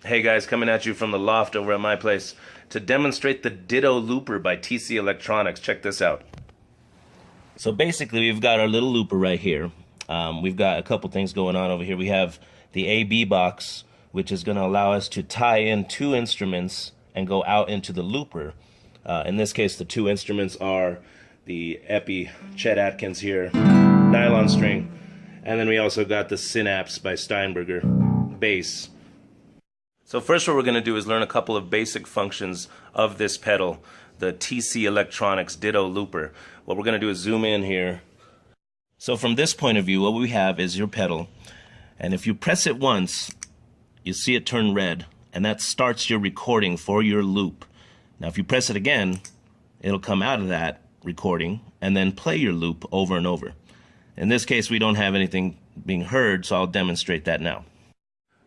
Hey guys, coming at you from the loft over at my place to demonstrate the Ditto looper by TC Electronics. Check this out. So basically we've got our little looper right here. We've got a couple things going on over here. We have the AB box, which is going to allow us to tie in two instruments and go out into the looper. In this case, the two instruments are the Epi Chet Atkins here, nylon string, and then we also got the Synapse by Steinberger bass. So first what we're going to do is learn a couple of basic functions of this pedal, the TC Electronics Ditto looper. What we're going to do is zoom in here. So from this point of view, what we have is your pedal, and if you press it once, you see it turn red, and that starts your recording for your loop. Now if you press it again, it'll come out of that recording and then play your loop over and over. In this case, we don't have anything being heard, so I'll demonstrate that now.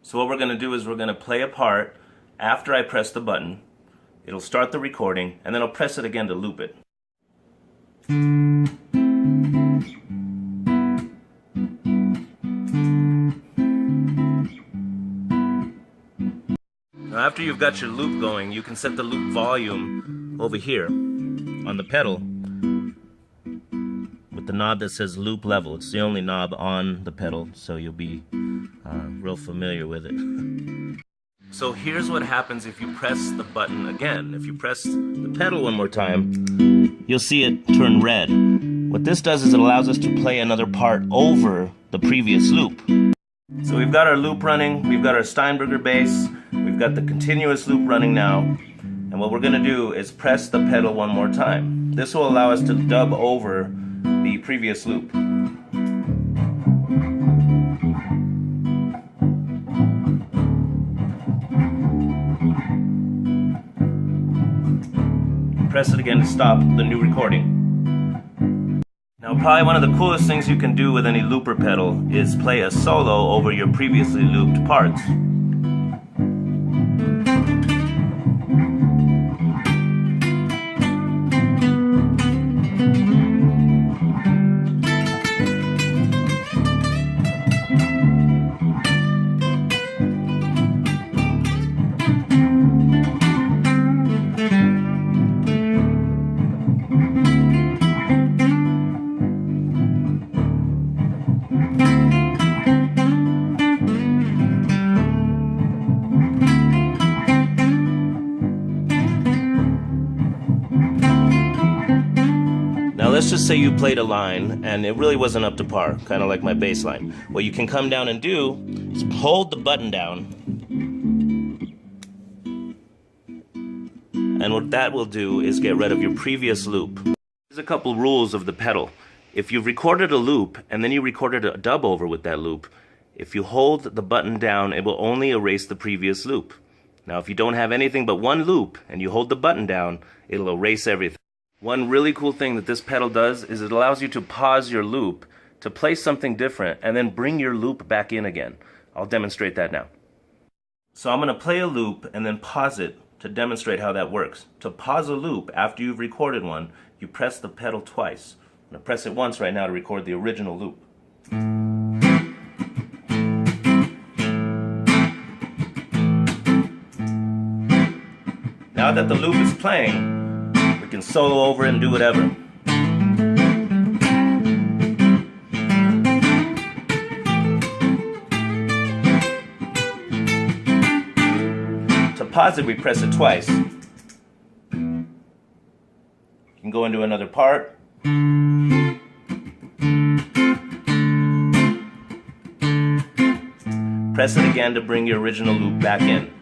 So what we're going to do is we're going to play a part after I press the button. It'll start the recording, and then I'll press it again to loop it. Now after you've got your loop going, you can set the loop volume over here on the pedal with the knob that says loop level. It's the only knob on the pedal, so you'll be real familiar with it. So here's what happens if you press the button again. If you press the pedal one more time, you'll see it turn red. What this does is it allows us to play another part over the previous loop. So we've got our loop running, we've got our Steinberger bass, we've got the continuous loop running now, and what we're going to do is press the pedal one more time. This will allow us to dub over the previous loop. Press it again to stop the new recording. Now probably one of the coolest things you can do with any looper pedal is play a solo over your previously looped parts. Now let's just say you played a line and it really wasn't up to par, kind of like my bass line. What you can come down and do is hold the button down, and what that will do is get rid of your previous loop. There's a couple rules of the pedal. If you've recorded a loop and then you recorded a dub over with that loop, if you hold the button down, it will only erase the previous loop. Now if you don't have anything but one loop and you hold the button down, it'll erase everything. One really cool thing that this pedal does is it allows you to pause your loop to play something different and then bring your loop back in again. I'll demonstrate that now. So I'm going to play a loop and then pause it to demonstrate how that works. To pause a loop after you've recorded one, you press the pedal twice. I'm going to press it once right now to record the original loop. Now that the loop is playing, we can solo over it and do whatever. To pause it, we press it twice. You can go into another part. Press it again to bring your original loop back in.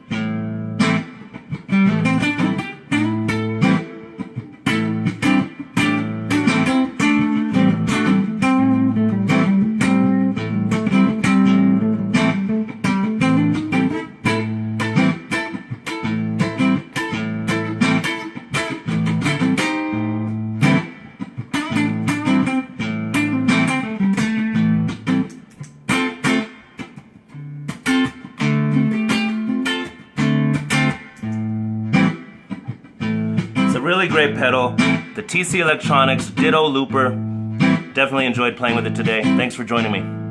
Really great pedal, the TC Electronics Ditto looper. Definitely enjoyed playing with it today. Thanks for joining me.